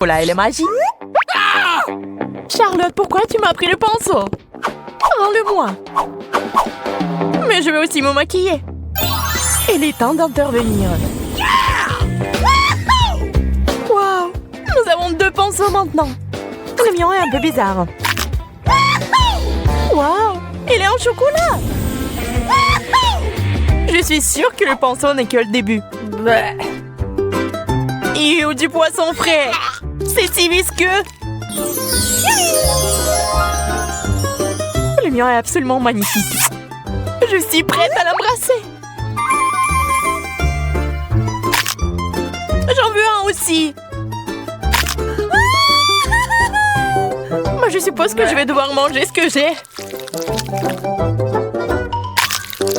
Voilà, elle est magique. Charlotte, pourquoi tu m'as pris le pinceau? Rends-le-moi. Mais je vais aussi me maquiller. Il est temps d'intervenir. Wow, nous avons 2 pinceaux maintenant. Le mien est un peu bizarre. Wow, il est en chocolat. Je suis sûre que le pinceau n'est que le début. Ew, du poisson frais. C'est si visqueux. Le mien est absolument magnifique. Je suis prête à l'embrasser. J'en veux un aussi. Je suppose que je vais devoir manger ce que j'ai.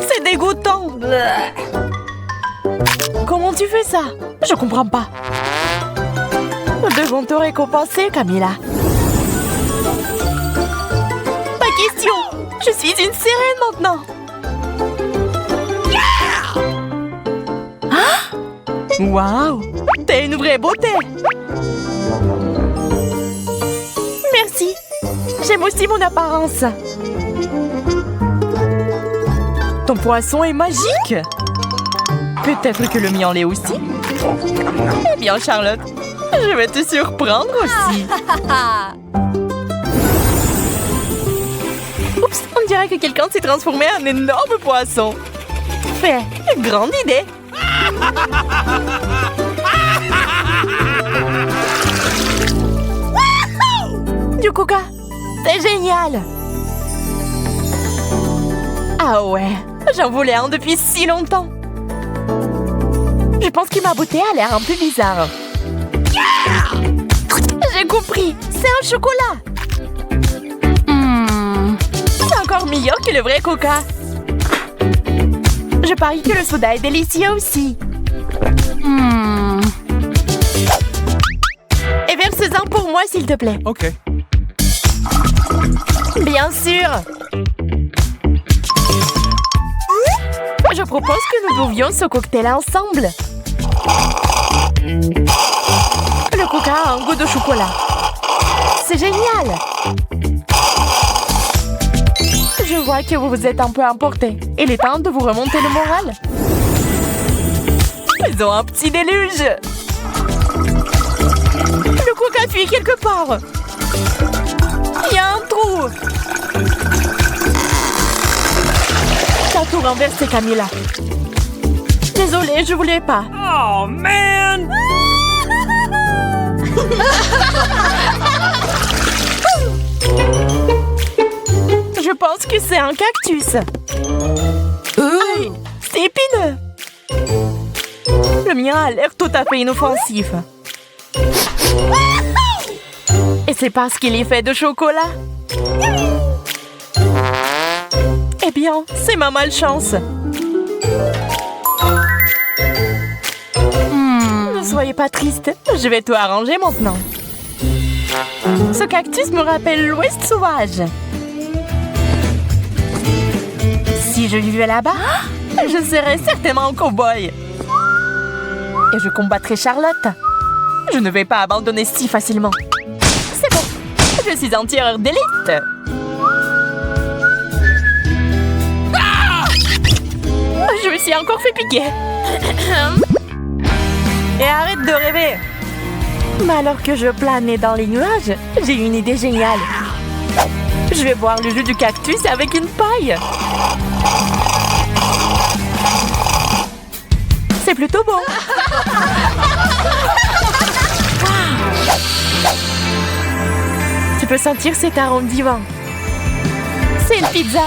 C'est dégoûtant. Comment tu fais ça? Je comprends pas. Nous devons te récompenser, Camilla. Pas question. Je suis une sirène maintenant. Ah! Waouh! T'es une vraie beauté. Merci. J'aime aussi mon apparence. Ton poisson est magique. Peut-être que le mien l'est aussi. Eh bien, Charlotte, je vais te surprendre aussi. Oups, on dirait que quelqu'un s'est transformé en énorme poisson. Mais, grande idée. Du coca, c'est génial. Ah ouais, j'en voulais un depuis si longtemps. Je pense que ma beauté a l'air un peu bizarre. J'ai compris, c'est un chocolat. C'est encore meilleur que le vrai coca. Je parie que le soda est délicieux aussi. Et verse-en pour moi, s'il te plaît. Ok. Bien sûr. Je propose que nous buvions ce cocktail ensemble. Le coca a un goût de chocolat. C'est génial. Je vois que vous vous êtes un peu emporté. Il est temps de vous remonter le moral. Ils ont un petit déluge. Le coca fuit quelque part. Il y a un trou. T'as tout renversé, Camilla. Désolée, je voulais pas. Oh, man! Je pense que c'est un cactus. Aïe, c'est épineux. Le mien a l'air tout à fait inoffensif. Et c'est parce qu'il est fait de chocolat. Eh bien, c'est ma malchance. Ne soyez pas triste, je vais tout arranger maintenant. Ce cactus me rappelle l'Ouest sauvage. Si je vivais là-bas, je serais certainement un cow-boy. Et je combattrais Charlotte. Je ne vais pas abandonner si facilement. C'est bon, je suis un tireur d'élite. Je me suis encore fait piquer. Et arrête de rêver. Mais alors que je planais dans les nuages, j'ai une idée géniale. Je vais boire le jus du cactus avec une paille. C'est plutôt bon. Tu peux sentir cet arôme divin. C'est une pizza.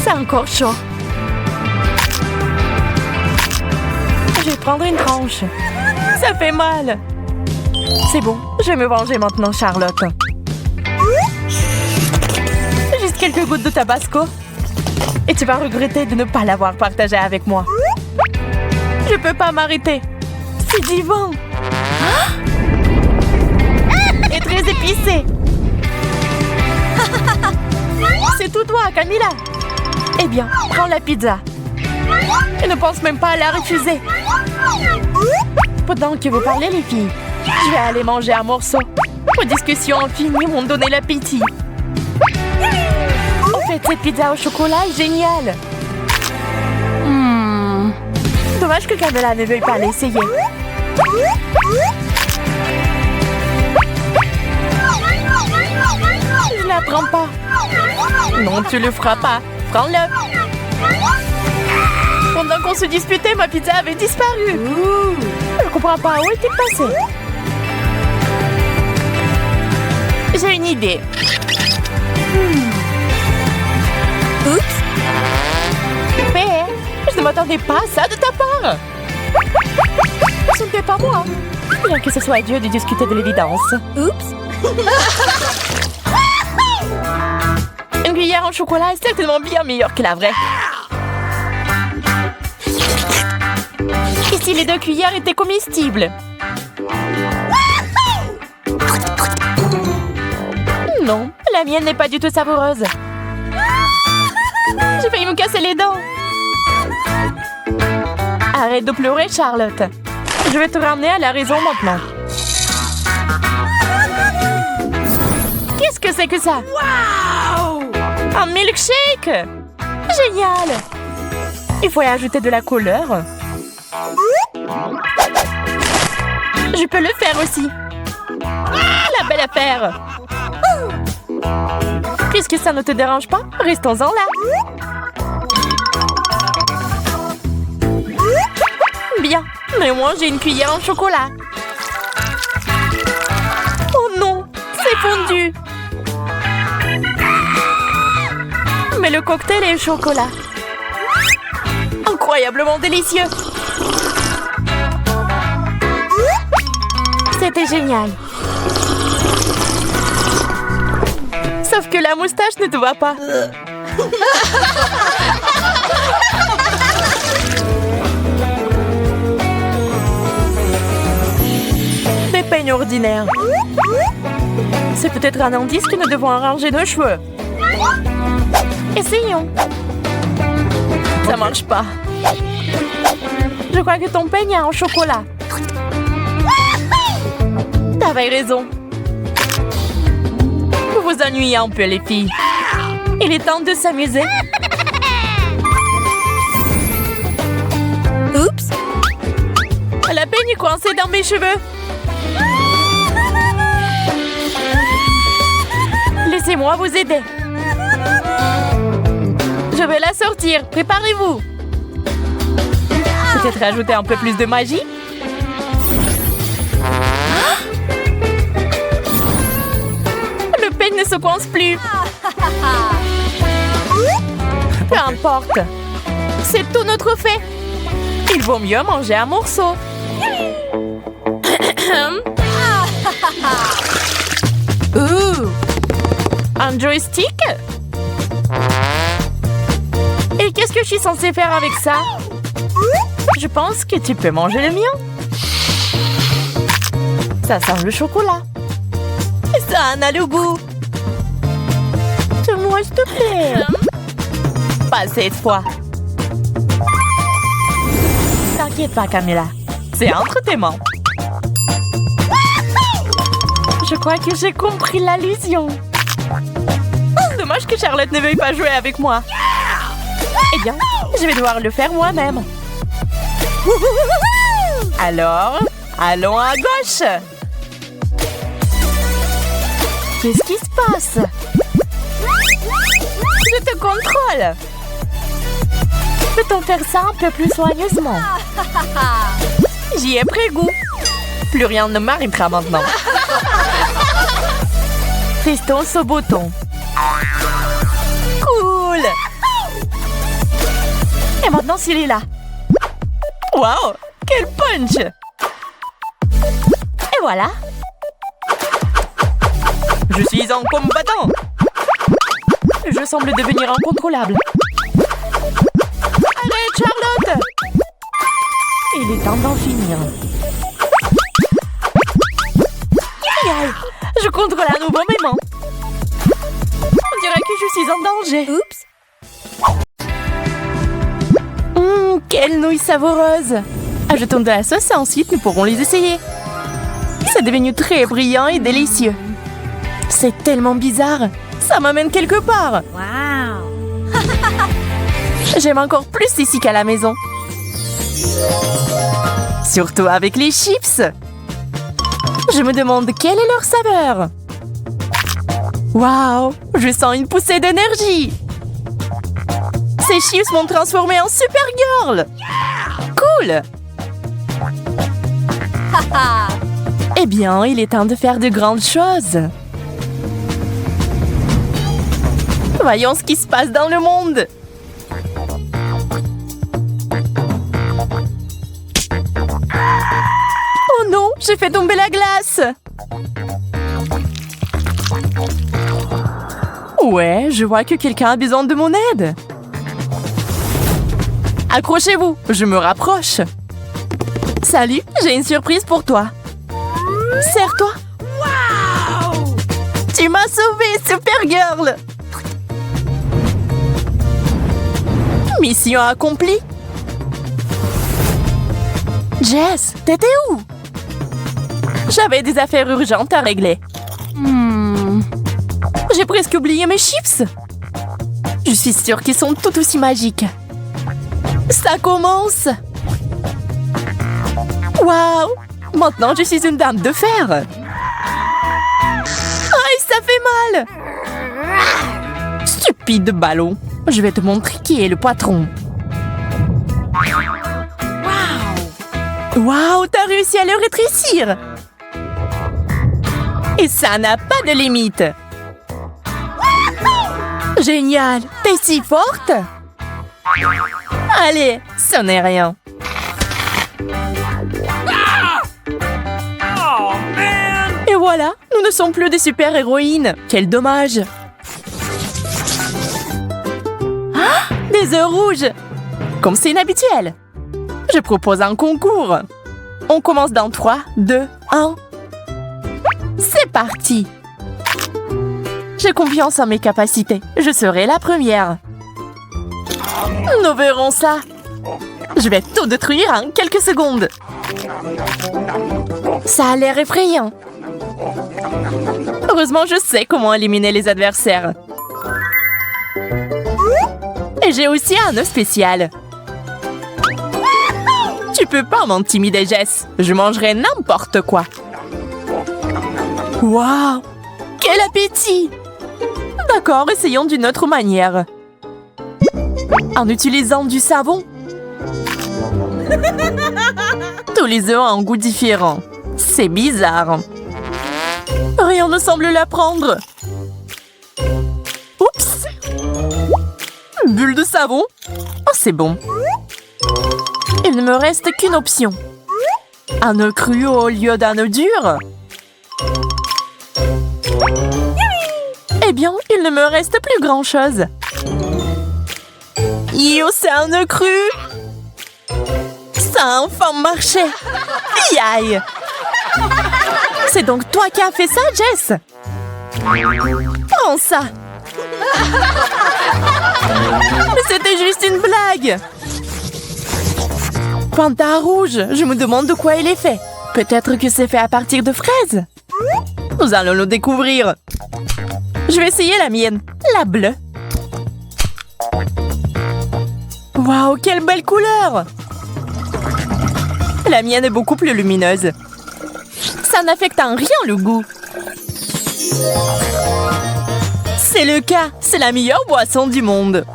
C'est encore chaud. Je vais prendre une tranche. Ça fait mal. C'est bon, je vais me venger maintenant, Charlotte. Juste quelques gouttes de tabasco. Et tu vas regretter de ne pas l'avoir partagé avec moi. Je peux pas m'arrêter. C'est divin. Et très épicé. C'est tout toi, Camilla. Eh bien, prends la pizza. Et ne pense même pas à la refuser. Pendant que vous parlez, les filles, je vais aller manger un morceau. Vos discussions infinies m'ont donné l'appétit. En fait, cette pizza au chocolat est géniale. Dommage que Camilla ne veuille pas l'essayer. Je la prends pas. Non, tu le feras pas. Prends-le. Pendant qu'on se disputait, ma pizza avait disparu. Je comprends pas. Où est-elle passée? J'ai une idée. Oups. Mais je ne m'attendais pas à ça de ta part. Ce n'était pas moi. Bien que ce soit à Dieu de discuter de l'évidence. Oups. Une cuillère en chocolat est certainement bien meilleure que la vraie. Et si les 2 cuillères étaient comestibles? Non, la mienne n'est pas du tout savoureuse. J'ai failli me casser les dents. Arrête de pleurer, Charlotte. Je vais te ramener à la raison maintenant. Qu'est-ce que c'est que ça? Wow! Un milkshake! Génial! Il faut y ajouter de la couleur. Je peux le faire aussi. La belle affaire! Puisque ça ne te dérange pas, restons-en là. Bien, mais moi j'ai une cuillère en chocolat. Oh non, c'est fondu. Mais le cocktail est au chocolat. Incroyablement délicieux. C'était génial. Sauf que la moustache ne te va pas. Des peignes ordinaires. C'est peut-être un indice que nous devons arranger nos cheveux. Essayons. Ça marche pas. Je crois que ton peigne est en chocolat. T'avais raison. Vous vous ennuyez un peu, les filles. Il est temps de s'amuser. Oups! La peigne est coincée dans mes cheveux. Laissez-moi vous aider. Je vais la sortir. Préparez-vous. Peut-être ajouter un peu plus de magie? Le peigne ne se coince plus. Peu importe. C'est tout notre fait. Il vaut mieux manger un morceau. Un joystick? Et qu'est-ce que je suis censée faire avec ça? Je pense que tu peux manger le mien. Ça sent le chocolat. Et ça en a le goût. Moi, s'il te plaît. Pas cette fois. T'inquiète pas, Camilla. C'est entre tes mains. Je crois que j'ai compris l'allusion. Dommage que Charlotte ne veuille pas jouer avec moi. Eh bien, je vais devoir le faire moi-même. Alors, allons à gauche. Qu'est-ce qui se passe? Je te contrôle. Peut-on faire ça un peu plus soigneusement? J'y ai pris goût. Plus rien ne m'arrêtera maintenant. Testons ce bouton. Cool. Et maintenant, s'il est là. Wow, quel punch. Et voilà. Je suis un combattant. Je semble devenir incontrôlable. Arrête, Charlotte! Il est temps d'en finir. Aïe, je contrôle à nouveau mes mains. On dirait que je suis en danger. Oups! Quelle nouille savoureuse! Ajoutons de la sauce et ensuite nous pourrons les essayer. C'est devenu très brillant et délicieux. C'est tellement bizarre. Ça m'amène quelque part. Wow! J'aime encore plus ici qu'à la maison. Surtout avec les chips. Je me demande quelle est leur saveur. Waouh! Je sens une poussée d'énergie. Ces chips m'ont transformée en Supergirl. Cool! Eh bien, il est temps de faire de grandes choses. Voyons ce qui se passe dans le monde. Oh non, j'ai fait tomber la glace. Ouais, je vois que quelqu'un a besoin de mon aide. Accrochez-vous, je me rapproche. Salut, j'ai une surprise pour toi. Serre-toi. Wow! Tu m'as sauvée, Supergirl. Mission accomplie. Jess, t'étais où? J'avais des affaires urgentes à régler. J'ai presque oublié mes chips. Je suis sûre qu'ils sont tout aussi magiques. Ça commence. Waouh! Maintenant, je suis une dame de fer. Aïe, ça fait mal. Stupide ballon. Je vais te montrer qui est le patron. Waouh, t'as réussi à le rétrécir. Et ça n'a pas de limite. Génial, t'es si forte. Allez, ce n'est rien. Oh, man! Et voilà, nous ne sommes plus des super-héroïnes. Quel dommage. Ah, des œufs rouges. Comme c'est inhabituel. Je propose un concours. On commence dans 3, 2, 1. C'est parti. J'ai confiance en mes capacités. Je serai la première. Nous verrons ça. Je vais tout détruire en quelques secondes. Ça a l'air effrayant. Heureusement, je sais comment éliminer les adversaires. Et j'ai aussi un œuf spécial. Tu peux pas m'intimider, Jess. Je mangerai n'importe quoi. Waouh! Quel appétit! D'accord, essayons d'une autre manière. En utilisant du savon. Tous les œufs ont un goût différent. C'est bizarre. Rien ne semble la prendre. Oups! Bulle de savon. Oh, c'est bon. Il ne me reste qu'une option. Un œuf cru au lieu d'un œuf dur. Eh bien, il ne me reste plus grand-chose. Yo, c'est un œuf cru. Ça a enfin marché. Aïe. C'est donc toi qui as fait ça, Jess? Prends ça. Mais c'était juste une blague. Panda rouge, je me demande de quoi il est fait. Peut-être que c'est fait à partir de fraises. Nous allons le découvrir. Je vais essayer la mienne, la bleue. Waouh, quelle belle couleur! La mienne est beaucoup plus lumineuse. Ça n'affecte en rien le goût. C'est le cas, c'est la meilleure boisson du monde.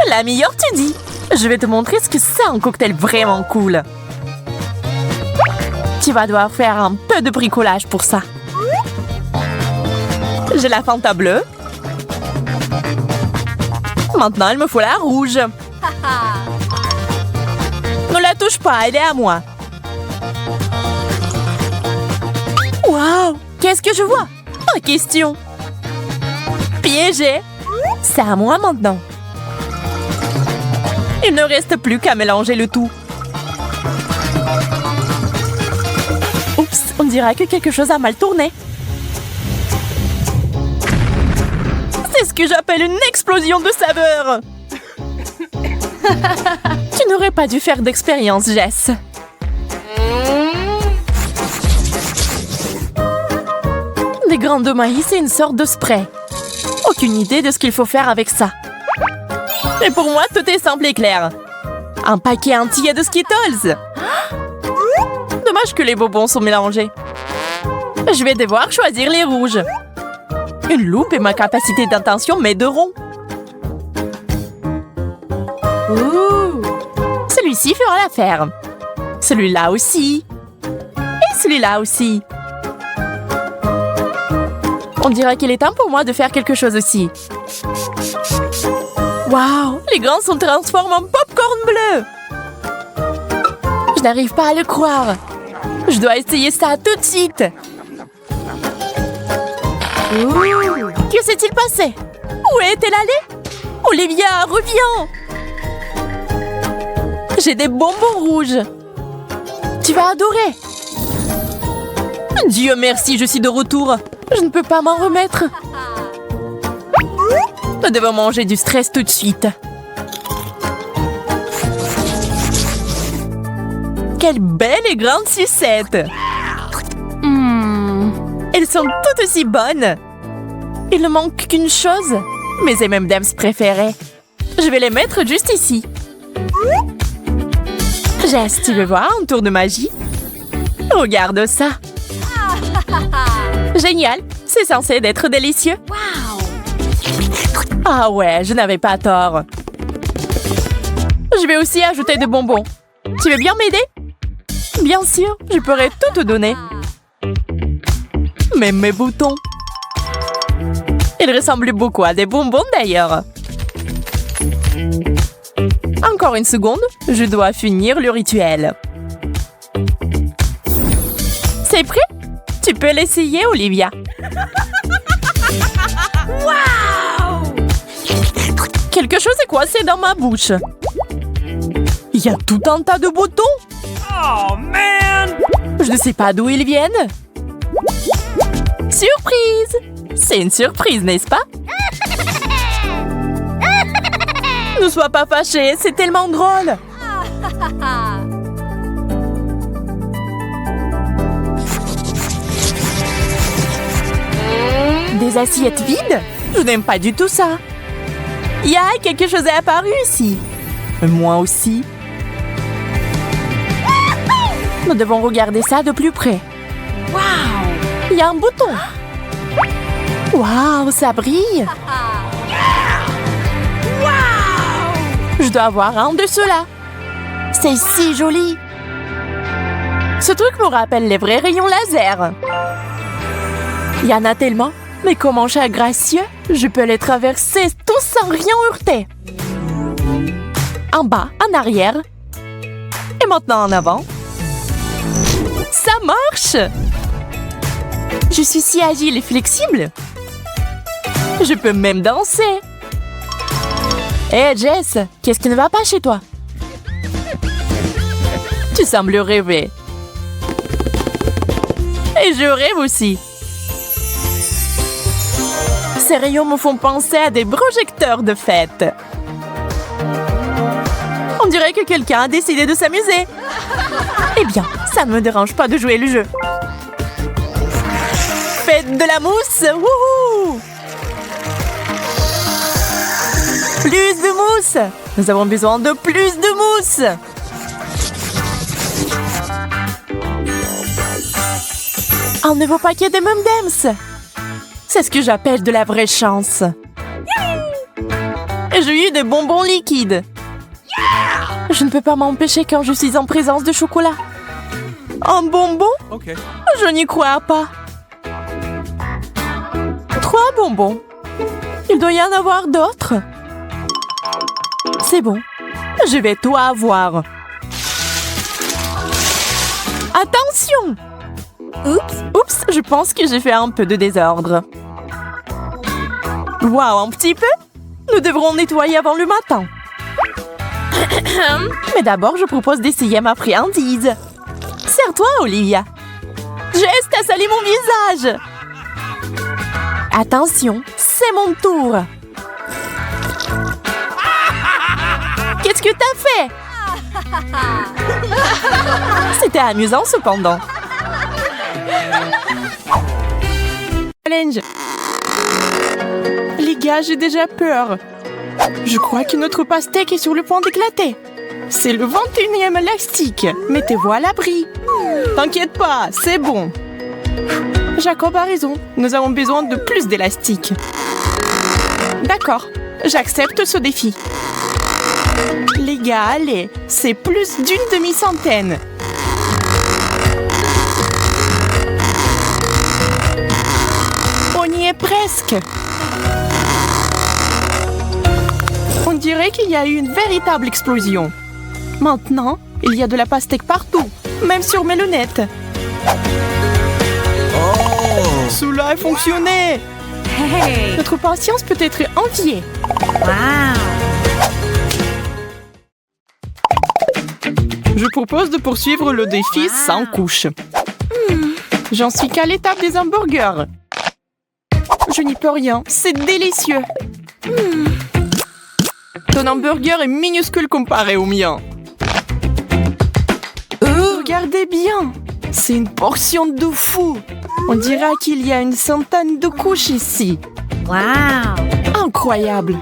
La meilleure, tu dis? Je vais te montrer ce que c'est un cocktail vraiment cool. Tu vas devoir faire un peu de bricolage pour ça. J'ai la Fanta bleue. Maintenant, il me faut la rouge. Ne la touche pas, elle est à moi. Waouh! Qu'est-ce que je vois? Pas question. Piégé. C'est à moi maintenant. Il ne reste plus qu'à mélanger le tout. Oups, on dirait que quelque chose a mal tourné. C'est ce que j'appelle une explosion de saveurs. Tu n'aurais pas dû faire d'expérience, Jess. Des grains de maïs et une sorte de spray. Aucune idée de ce qu'il faut faire avec ça. Et pour moi, tout est simple et clair. Un paquet entier de Skittles. Dommage que les bonbons sont mélangés. Je vais devoir choisir les rouges. Une loupe et ma capacité d'intention m'aideront. Celui-ci fera l'affaire. Celui-là aussi. Et celui-là aussi. On dirait qu'il est temps pour moi de faire quelque chose aussi. Waouh, les grains sont transformés en popcorn bleu. Je n'arrive pas à le croire. Je dois essayer ça tout de suite. Que s'est-il passé? Où est-elle allée? Olivia, reviens! J'ai des bonbons rouges. Tu vas adorer. Dieu merci, je suis de retour. Je ne peux pas m'en remettre. Nous devons manger du stress tout de suite. Quelle belle et grande sucette! Elles sont toutes aussi bonnes. Il ne manque qu'une chose. Mes M&M's préférés. Je vais les mettre juste ici. Jess, tu veux voir un tour de magie? Regarde ça. Génial. C'est censé être délicieux. Ah ouais, je n'avais pas tort. Je vais aussi ajouter des bonbons. Tu veux bien m'aider? Bien sûr, je pourrais tout te donner. Même mes boutons. Ils ressemblent beaucoup à des bonbons d'ailleurs. Encore une seconde, je dois finir le rituel. C'est prêt? Tu peux l'essayer, Olivia. Wow! Quelque chose est coincé dans ma bouche. Il y a tout un tas de boutons. Oh, man! Je ne sais pas d'où ils viennent. Surprise! C'est une surprise, n'est-ce pas? Ne sois pas fâché, c'est tellement drôle. Des assiettes vides? Je n'aime pas du tout ça. Ya, quelque chose est apparu ici. Moi aussi. Nous devons regarder ça de plus près. Wow! Il y a un bouton. Waouh, ça brille. Je dois avoir un de ceux-là. C'est si joli. Ce truc me rappelle les vrais rayons laser. Il y en a tellement. Mais comment cher gracieux, je peux les traverser tous sans rien heurter. En bas, en arrière. Et maintenant en avant. Ça marche! Je suis si agile et flexible. Je peux même danser. Hé, Jess, qu'est-ce qui ne va pas chez toi? Tu sembles rêver. Et je rêve aussi. Ces rayons me font penser à des projecteurs de fête. On dirait que quelqu'un a décidé de s'amuser. Eh bien, ça ne me dérange pas de jouer le jeu. Faites de la mousse! Wouhou! Plus de mousse! Nous avons besoin de plus de mousse! Un nouveau paquet de M&M's! C'est ce que j'appelle de la vraie chance. Et j'ai eu des bonbons liquides. Je ne peux pas m'empêcher quand je suis en présence de chocolat. Un bonbon? Okay. Je n'y crois pas. 3 bonbons. Il doit y en avoir d'autres. C'est bon. Je vais tout avoir. Attention! Oups, je pense que j'ai fait un peu de désordre. Waouh, un petit peu? Nous devrons nettoyer avant le matin. Mais d'abord, je propose d'essayer ma friandise. Sers-toi, Olivia. Jess, t'as sali mon visage. Attention, c'est mon tour. Qu'est-ce que t'as fait? C'était amusant cependant. Challenge. Les gars, j'ai déjà peur. Je crois que notre pastèque est sur le point d'éclater. C'est le 21e élastique. Mettez-vous à l'abri. T'inquiète pas, c'est bon. Jacob a raison. Nous avons besoin de plus d'élastique. D'accord, j'accepte ce défi. Les gars, allez, c'est plus d'une demi-centaine. On y est presque. On dirait qu'il y a eu une véritable explosion. Maintenant, il y a de la pastèque partout, même sur mes lunettes. Cela a fonctionné. Hey! Notre patience peut être enviée. Wow! Je propose de poursuivre le défi sans couche. J'en suis qu'à l'étape des hamburgers. Je n'y peux rien, c'est délicieux. Ton hamburger est minuscule comparé au mien. Regardez bien, c'est une portion de fou. On dirait qu'il y a une centaine de couches ici. Wow! Incroyable.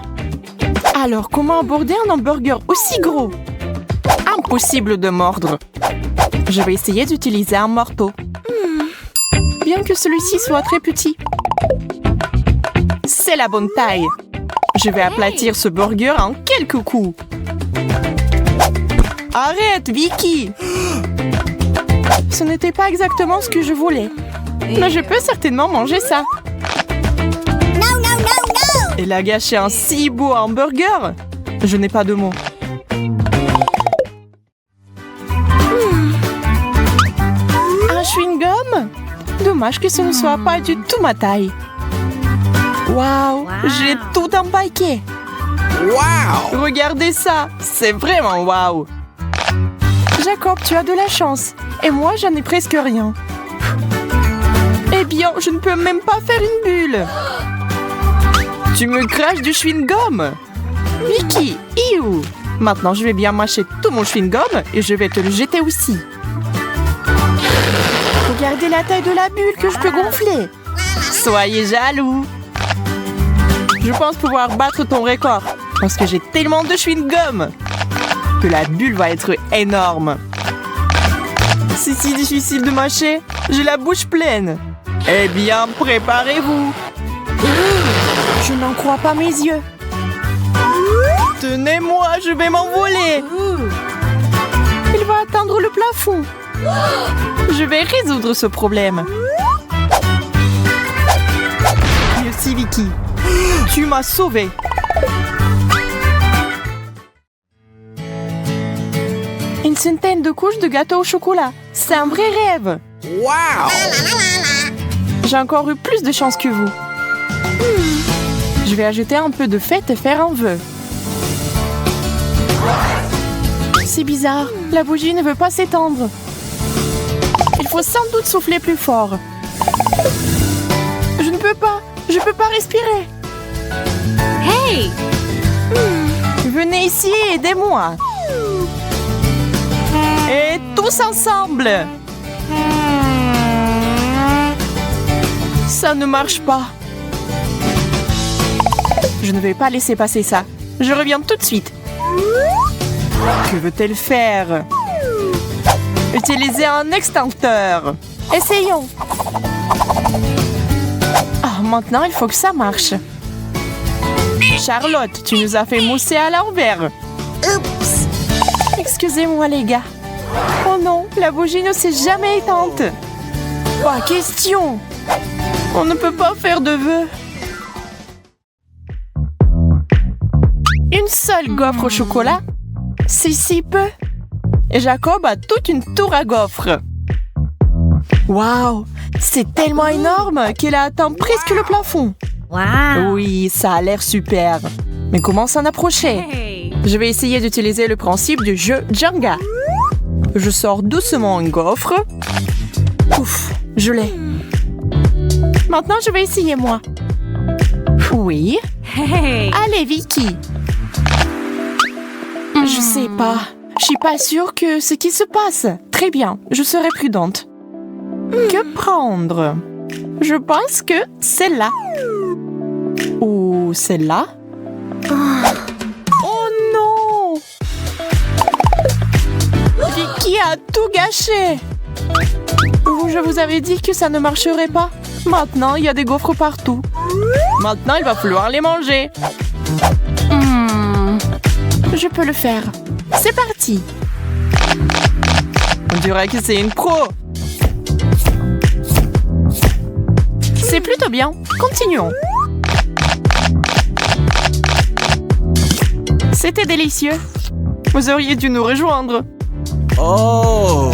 Alors, comment aborder un hamburger aussi gros? Impossible de mordre. Je vais essayer d'utiliser un marteau. Bien que celui-ci soit très petit. C'est la bonne taille. Je vais aplatir ce burger en quelques coups. Arrête, Vicky! Ce n'était pas exactement ce que je voulais. Mais je peux certainement manger ça. Elle a gâché un si beau hamburger. Je n'ai pas de mots. Un chewing-gum? Dommage que ce ne soit pas du tout ma taille. Waouh, j'ai tout empaqué. Wow! Regardez ça, c'est vraiment waouh. Jacob, tu as de la chance. Et moi, j'en ai presque rien. Eh bien, je ne peux même pas faire une bulle. Tu me craches du chewing-gum. Vicky, iou. Maintenant, je vais bien mâcher tout mon chewing-gum et je vais te le jeter aussi. Regardez la taille de la bulle que je peux gonfler. Soyez jaloux. Je pense pouvoir battre ton record parce que j'ai tellement de chewing-gum que la bulle va être énorme. C'est si difficile de mâcher, j'ai la bouche pleine. Eh bien, préparez-vous. Je n'en crois pas mes yeux. Tenez-moi, je vais m'envoler. Il va atteindre le plafond. Je vais résoudre ce problème. Merci, Vicky. Tu m'as sauvée. Une centaine de couches de gâteau au chocolat. C'est un vrai rêve. Wow! J'ai encore eu plus de chance que vous. Je vais ajouter un peu de fête et faire un vœu. C'est bizarre. La bougie ne veut pas s'étendre. Il faut sans doute souffler plus fort. Je ne peux pas. Je peux pas respirer. Hey! Venez ici et aidez-moi. Et tous ensemble. Ça ne marche pas. Je ne vais pas laisser passer ça. Je reviens tout de suite. Que veut-elle faire? Utiliser un extincteur. Essayons. Ah, maintenant, il faut que ça marche. Charlotte, tu nous as fait mousser à l'envers. Oups. Excusez-moi, les gars. Oh non, la bougie ne s'est jamais éteinte. Pas question. On ne peut pas faire de vœux. Une seule gaufre au chocolat? C'est si peu. Et Jacob a toute une tour à gaufres. Waouh, c'est tellement énorme qu'elle a atteint presque le plafond. Wow! Oui, ça a l'air super. Mais comment s'en approcher? Hey! Je vais essayer d'utiliser le principe du jeu Jenga. Je sors doucement un gaufre. Ouf, je l'ai. Maintenant, je vais essayer moi. Oui. Hey! Allez, Vicky. Je sais pas. Je suis pas sûre que ce qui se passe. Très bien, je serai prudente. Que prendre? Je pense que celle-là. Ou celle-là? Oh non! Qui a tout gâché? Je vous avais dit que ça ne marcherait pas. Maintenant, il y a des gaufres partout. Maintenant, il va falloir les manger. Je peux le faire. C'est parti. On dirait que c'est une pro. C'est plutôt bien. Continuons. C'était délicieux. Vous auriez dû nous rejoindre. Oh!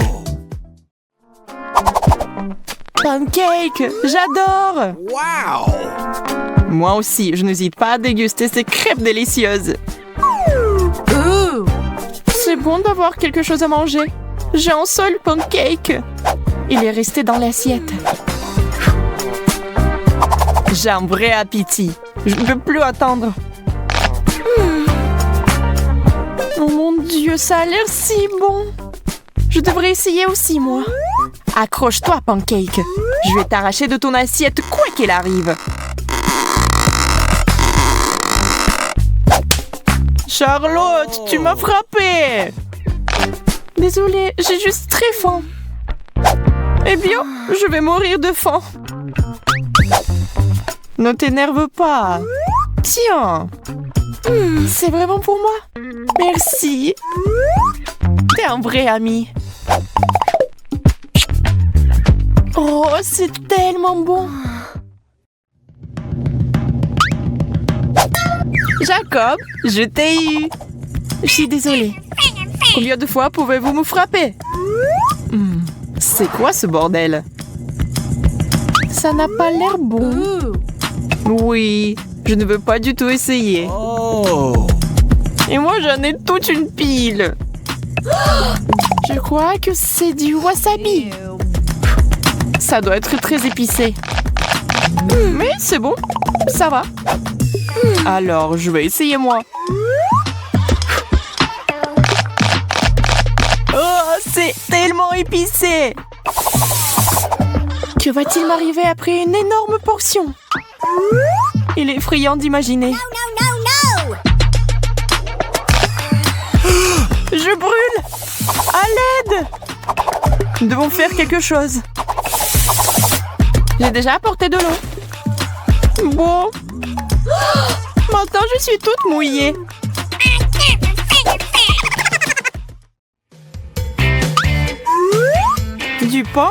Pancake, j'adore. Wow! Moi aussi, je n'hésite pas à déguster ces crêpes délicieuses. C'est bon d'avoir quelque chose à manger. J'ai un seul pancake. Il est resté dans l'assiette. J'ai un vrai appétit. Je ne peux plus attendre. Oh mon Dieu, ça a l'air si bon. Je devrais essayer aussi, moi. Accroche-toi, pancake. Je vais t'arracher de ton assiette quoi qu'il arrive. Charlotte, tu m'as frappée. Désolée, j'ai juste très faim. Eh bien, je vais mourir de faim. Ne t'énerve pas. Tiens. C'est vraiment pour moi. Merci. T'es un vrai ami. Oh, c'est tellement bon. Jacob, je t'ai eu. Je suis désolée. Combien de fois pouvez-vous me frapper? C'est quoi ce bordel? Ça n'a pas l'air bon. Oui, je ne veux pas du tout essayer. Oh! Et moi, j'en ai toute une pile. Je crois que c'est du wasabi. Ça doit être très épicé. Mais c'est bon, ça va. Alors, je vais essayer moi. Oh, c'est tellement épicé. Que va-t-il m'arriver après une énorme portion? Il est effrayant d'imaginer. Je brûle! À l'aide! Nous devons faire quelque chose. J'ai déjà apporté de l'eau. Bon. Maintenant, je suis toute mouillée. Du pain?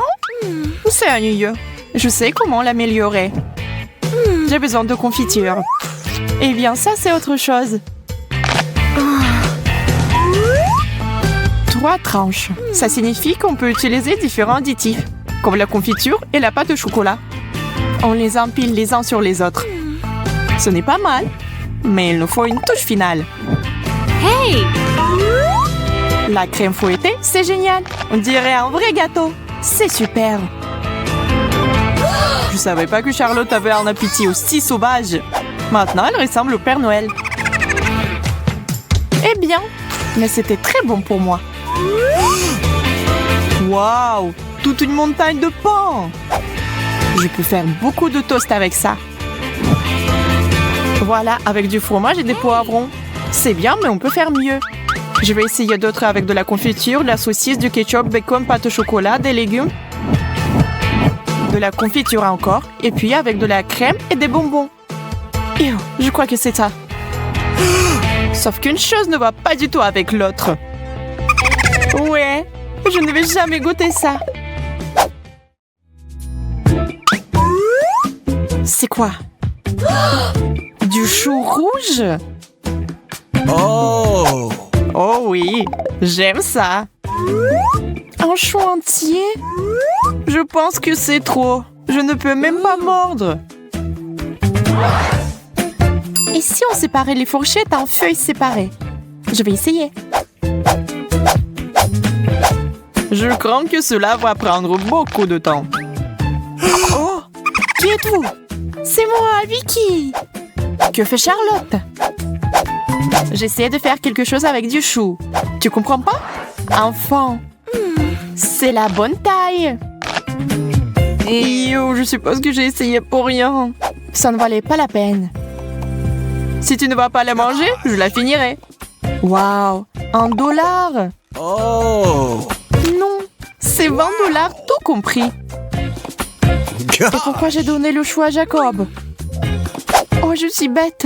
C'est ennuyeux. Je sais comment l'améliorer. J'ai besoin de confiture. Eh bien, ça, c'est autre chose. 3 tranches. Ça signifie qu'on peut utiliser différents additifs, comme la confiture et la pâte au chocolat. On les empile les uns sur les autres. Ce n'est pas mal, mais il nous faut une touche finale. Hey! La crème fouettée, c'est génial. On dirait un vrai gâteau. C'est super. Je savais pas que Charlotte avait un appétit aussi sauvage. Maintenant, elle ressemble au Père Noël. Eh bien, mais c'était très bon pour moi. Waouh! Toute une montagne de pain! Je peux faire beaucoup de toast avec ça. Voilà, avec du fromage et des poivrons. C'est bien, mais on peut faire mieux. Je vais essayer d'autres avec de la confiture, de la saucisse, du ketchup, bacon, pâte au chocolat, des légumes. De la confiture encore. Et puis avec de la crème et des bonbons. Je crois que c'est ça. Sauf qu'une chose ne va pas du tout avec l'autre. Ouais, je ne vais jamais goûter ça. C'est quoi? Du chou rouge? Oh! Oh oui, j'aime ça. Un chou entier? Je pense que c'est trop. Je ne peux même pas mordre. Et si on séparait les fourchettes en feuilles séparées? Je vais essayer. Je crains que cela va prendre beaucoup de temps. Oh! Qui êtes-vous? C'est moi, Vicky! Que fait Charlotte? J'essaie de faire quelque chose avec du chou. Tu comprends pas? Enfant, c'est la bonne taille. Yo, je suppose que j'ai essayé pour rien. Ça ne valait pas la peine. Si tu ne vas pas la manger, je la finirai. Waouh, $1. Oh. Non, c'est $20 tout compris. Et pourquoi j'ai donné le choix à Jacob? Oh, je suis bête.